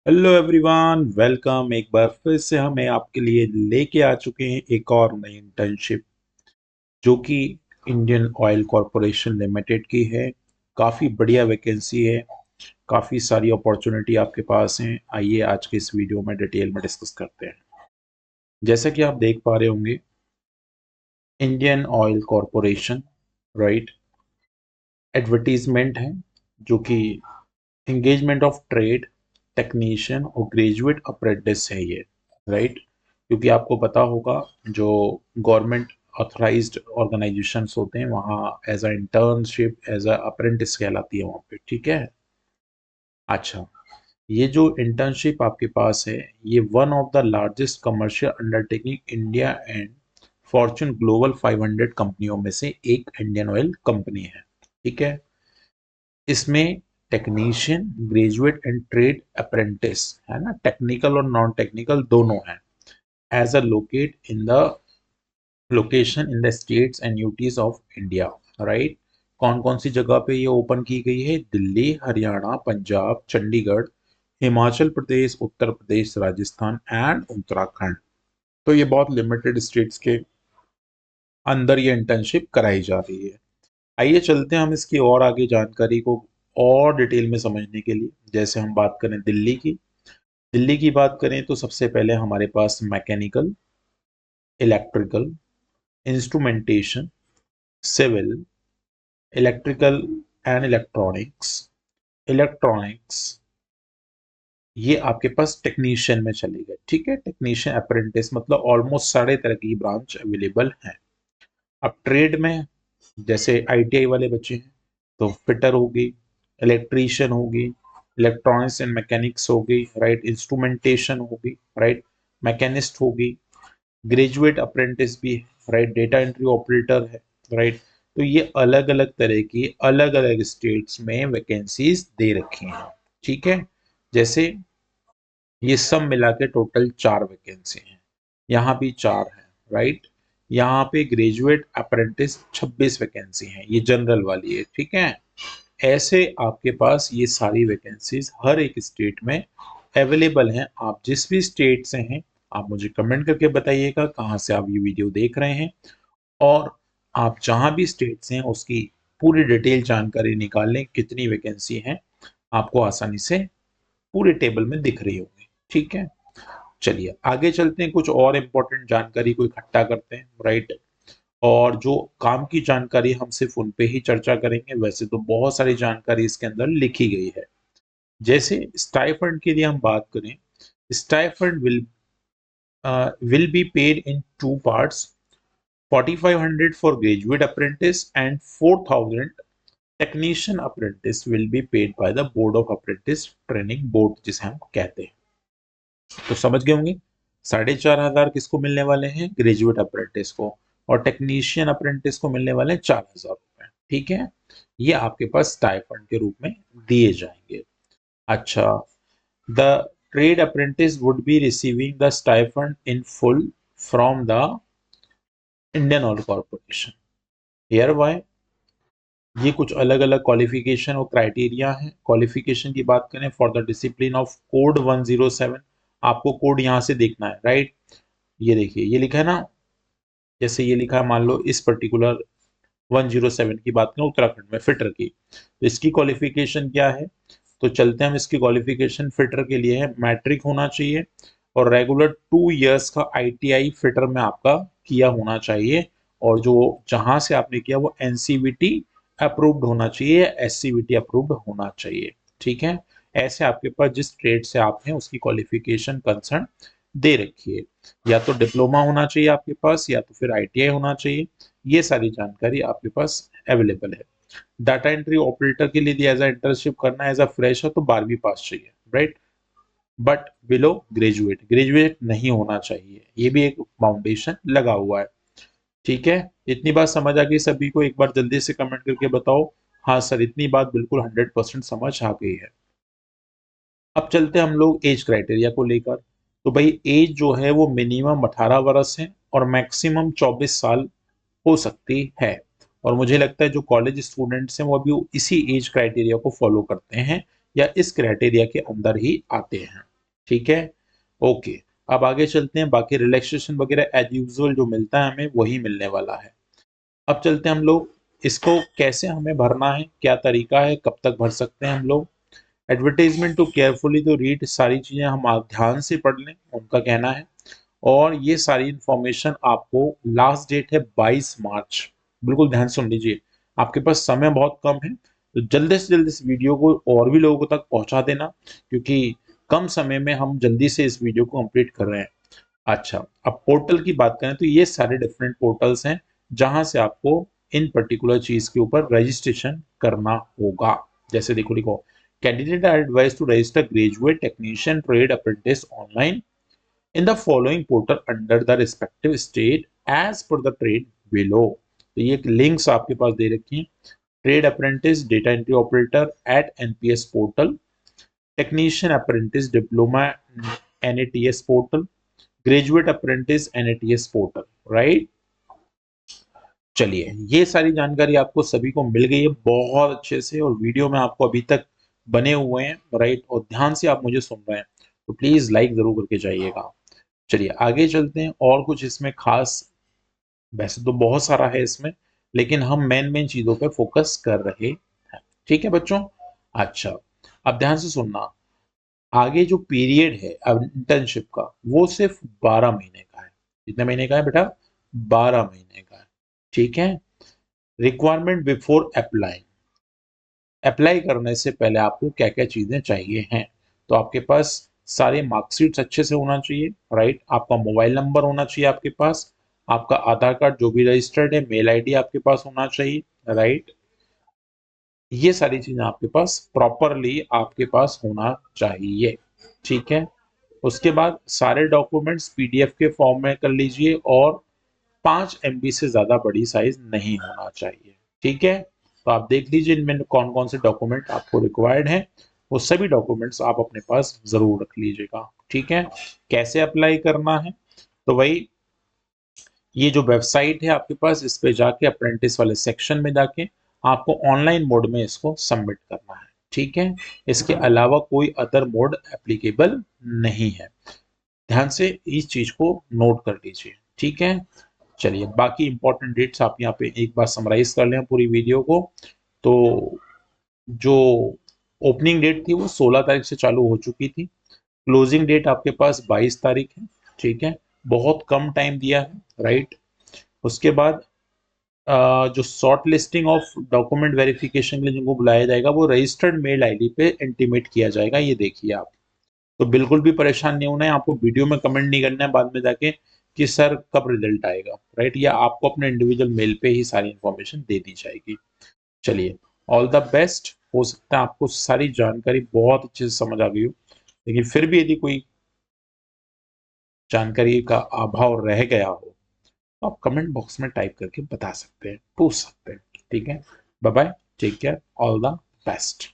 Hello everyone, welcome. एक बार फिर से हमें आपके लिए लेके आ चुके हैं एक और नई इंटर्नशिप जो कि इंडियन ऑयल कॉरपोरेशन लिमिटेड की है। काफ़ी बढ़िया वैकेंसी है, काफ़ी सारी अपॉर्चुनिटी आपके पास हैं। आइए आज के इस वीडियो में डिटेल में डिस्कस करते हैं। जैसा कि आप देख पा रहे होंगे, Indian oil corporation, right, advertisement है जो कि एंगेजमेंट ऑफ ट्रेड टेक्नीशियन और ग्रेजुएट अप्रेंटिस है ये, राइट। क्योंकि आपको पता होगा जो गवर्नमेंट ऑथराइज्ड ऑर्गेनाइजेशंस होते हैं वहाँ as a internship as a apprentice कहलाती है वहाँ पे, ठीक है। अच्छा, ये जो इंटर्नशिप आपके पास है ये one of the largest commercial undertaking India and Fortune global 500 कंपनियों में से एक इंडियन ऑयल कंपनी है, ठीक है। इसमें technician, graduate and trade apprentice है ना, टेक्निकल और नॉन टेक्निकल दोनों हैं। As a location in the states and UTs of India, right. कौन कौन सी जगह पे ये ओपन की गई है? दिल्ली, हरियाणा, पंजाब, चंडीगढ़, हिमाचल प्रदेश, उत्तर प्रदेश, राजस्थान एंड उत्तराखंड। तो ये बहुत लिमिटेड स्टेट्स के अंदर ये इंटर्नशिप कराई जा रही है। आइए चलते हैं हम इसकी और आगे जानकारी को और डिटेल में समझने के लिए। जैसे हम बात करें दिल्ली की बात करें तो सबसे पहले हमारे पास mechanical, electrical, instrumentation, civil, electrical and electronics, ये आपके पास टेक्नीशियन में चले गए, ठीक है। टेक्नीशियन अप्रेंटिस मतलब ऑलमोस्ट सारे तरह की ब्रांच अवेलेबल हैं। अब ट्रेड में जैसे आईटीआई वाले बच्चे हैं तो फिटर होगी, इलेक्ट्रीशियन होगी, इलेक्ट्रॉनिक्स एंड मैकेनिक्स होगी, राइट, इंस्ट्रूमेंटेशन होगी, राइट, मैकेनिस्ट होगी, ग्रेजुएट अप्रेंटिस भी है, राइट, डेटा एंट्री ऑपरेटर है, राइट। तो ये अलग अलग तरह की अलग अलग स्टेट्स में वैकेंसीज दे रखी हैं, ठीक है। जैसे ये सब मिला के टोटल 4 वैकेंसी हैं, यहाँ भी 4 है, राइट। यहाँ पे ग्रेजुएट अप्रेंटिस 26 वैकेंसी हैं, ये जनरल वाली है, ठीक है। ऐसे आपके पास ये सारी वैकेंसीज हर एक स्टेट में अवेलेबल हैं। आप जिस भी स्टेट से हैं आप मुझे कमेंट करके बताइएगा कहाँ से आप ये वीडियो देख रहे हैं, और आप जहाँ भी स्टेट से हैं उसकी पूरी डिटेल जानकारी निकाल लें, कितनी वैकेंसी है आपको आसानी से पूरे टेबल में दिख रही होगी, ठीक है। चलिए आगे चलते हैं, कुछ और इम्पोर्टेंट जानकारी को इकट्ठा करते हैं, राइट। और जो काम की जानकारी हम सिर्फ उन पे ही चर्चा करेंगे, वैसे तो बहुत सारी जानकारी इसके अंदर लिखी गई है। जैसे स्टाइफंड के लिए हम बात करें, stipend will be paid in two parts, 4500 for graduate apprentice and 4000 technician apprentice will be paid by the board of apprentice training board जिसे हम कहते हैं। तो समझ गए होंगे, 4500 किसको मिलने वाले हैं? ग्रेजुएट अप्रेंटिस को। और टेक्नीशियन अप्रेंटिस को मिलने वाले हैं 4000 रुपए, ठीक है। ये आपके पास स्टाइफंड के रूप में दिए जाएंगे। अच्छा, the trade apprentice would be receiving the stipend in full from the Indian Oil Corporation. Here why, ये कुछ अलग अलग क्वालिफिकेशन और क्राइटेरिया हैं। क्वालिफिकेशन की बात करें, for the discipline of code 107, आपको कोड यहाँ से देखना है, राइट। ये देखिए, ये लिखा है ना, जैसे ये लिखा है, मान लो इस पर्टिकुलर 107 की बात करें उत्तराखंड में फिटर की, तो इसकी क्वालिफिकेशन क्या है? तो चलते हैं हम, इसकी क्वालिफिकेशन फिटर के लिए है मैट्रिक होना चाहिए और रेगुलर 2 इयर्स का आईटीआई फिटर में आपका किया होना चाहिए, और जो जहां से आपने किया वो एनसीवीटी अप्रूव्ड होना चाहिए, एससीवीटी अप्रूव्ड होना चाहिए, ठीक है। ऐसे आपके पास जिस ट्रेड से आप हैं उसकी क्वालिफिकेशन कंसर्न दे रखी है, या तो डिप्लोमा होना चाहिए आपके पास या तो फिर आईटीआई होना चाहिए। ये सारी जानकारी आपके पास अवेलेबल है। डाटा एंट्री ऑपरेटर के लिए एज इंटर्नशिप करना है एज अ फ्रेशर तो 12वीं पास चाहिए, राइट। बट बिलो ग्रेजुएट नहीं होना चाहिए, ये भी एक फाउंडेशन लगा हुआ है, ठीक है। इतनी बात समझ आ गई सभी को? एक बार जल्दी से कमेंट करके बताओ, हाँ सर इतनी बात बिल्कुल 100% समझ आ गई है। अब चलते हैं हम लोग एज क्राइटेरिया को लेकर। तो भाई एज जो है वो मिनिमम 18 वर्ष है और मैक्सिमम 24 साल हो सकती है। और मुझे लगता है जो कॉलेज स्टूडेंट्स हैं वो अभी इसी एज क्राइटेरिया को फॉलो करते हैं या इस क्राइटेरिया के अंदर ही आते हैं। ठीक है, ओके। अब आगे चलते हैं, बाकी रिलैक्सेशन वगैरह एज यूजुअल जो मिलता है हमें वही मिलने वाला है। अब चलते हैं हम लोग इसको कैसे हमें भरना है, क्या तरीका है, कब तक भर सकते हैं हम लोग। एडवर्टाइजमेंट टू केयरफुली तो रीड, सारी चीजें हम ध्यान से पढ़ लें, उनका कहना है। और ये सारी इंफॉर्मेशन आपको, लास्ट डेट है 22 मार्च, बिल्कुल ध्यान सुन लीजिए, आपके पास समय बहुत कम है, तो जल्दी से जल्दी इस वीडियो को और भी लोगों तक पहुंचा देना, क्योंकि कम समय में हम जल्दी से इस वीडियो को कंप्लीट कर रहे हैं। अच्छा, अब पोर्टल की बात करें तो ये सारे डिफरेंट पोर्टल्स हैं जहां से आपको इन पर्टिकुलर चीज के ऊपर रजिस्ट्रेशन करना होगा। जैसे देखो, लिखो candidate are advise to register graduate technician trade apprentice online in the following portal under the respective state as per the trade below। तो ये लिंक्स आपके पास दे रखी हैं, trade apprentice data entry operator at NPS portal, technician apprentice diploma NATS portal, graduate apprentice NATS portal, right. चलिए, ये सारी जानकारी आपको सभी को मिल गई है बहुत अच्छे से, और वीडियो में आपको अभी तक बने हुए हैं, राइट, और ध्यान से आप मुझे सुन रहे हैं, तो प्लीज लाइक जरूर करके जाइएगा। चलिए आगे चलते हैं, और कुछ इसमें खास, वैसे तो बहुत सारा है इसमें, लेकिन हम मेन मेन चीजों पे फोकस कर रहे हैं। ठीक है बच्चों, अच्छा, अब ध्यान से सुनना, आगे जो पीरियड है अब इंटर्नशिप का, वो सिर्फ 12 महीने का है। कितने महीने का है बेटा? 12 महीने का है। ठीक है, रिक्वायरमेंट बिफोर अप्लाई, अप्लाई करने से पहले आपको क्या क्या चीजें चाहिए हैं, तो आपके पास सारे मार्कशीट्स अच्छे से होना चाहिए, राइट, आपका मोबाइल नंबर होना चाहिए आपके पास, आपका आधार कार्ड जो भी रजिस्टर्ड है, मेल आईडी आपके पास होना चाहिए, राइट, ये सारी चीजें आपके पास प्रॉपरली आपके पास होना चाहिए। ठीक है, उसके बाद सारे डॉक्यूमेंट्स पीडीएफ के फॉर्म में कर लीजिए, और 5 MB से ज्यादा बड़ी साइज नहीं होना चाहिए। ठीक है, तो आप देख लीजिए इनमें कौन कौन से डॉक्यूमेंट आपको रिक्वायर्ड हैं, वो सभी डॉक्यूमेंट्स आप अपने पास जरूर रख लीजिएगा। ठीक है, कैसे अप्लाई करना है, तो वही, ये जो वेबसाइट है आपके पास, इस पे जाके अप्रेंटिस वाले सेक्शन में जाके आपको ऑनलाइन मोड में इसको सबमिट करना है। ठीक है, इसके अलावा कोई अदर मोड एप्लीकेबल नहीं है, ध्यान से इस चीज को नोट कर लीजिए। ठीक है, चलिए बाकी इंपॉर्टेंट डेट्स आप यहाँ पे एक बार समराइज कर लें पूरी वीडियो को। तो जो ओपनिंग डेट थी वो 16 तारीख से चालू हो चुकी थी, क्लोजिंग डेट आपके पास 22 तारीख है। ठीक है, बहुत कम टाइम दिया है, राइट। उसके बाद जो short listing of document verification के लिए जिनको बुलाया जाएगा, वो रजिस्टर्ड मेल आईडी पे इंटीमेट किया जाएगा, ये देखिए आप। तो बिल्कुल भी परेशान नहीं होना है आपको, वीडियो में कमेंट नहीं करना है बाद में जाके कि सर कब रिजल्ट आएगा, राइट, या आपको अपने इंडिविजुअल मेल पे ही सारी इंफॉर्मेशन दे दी जाएगी। चलिए, ऑल द बेस्ट, हो सकता है आपको सारी जानकारी बहुत अच्छे से समझ आ गई हो, लेकिन फिर भी यदि कोई जानकारी का अभाव रह गया हो तो आप कमेंट बॉक्स में टाइप करके बता सकते हैं, पूछ सकते हैं। ठीक है, bye bye, take care, all the best.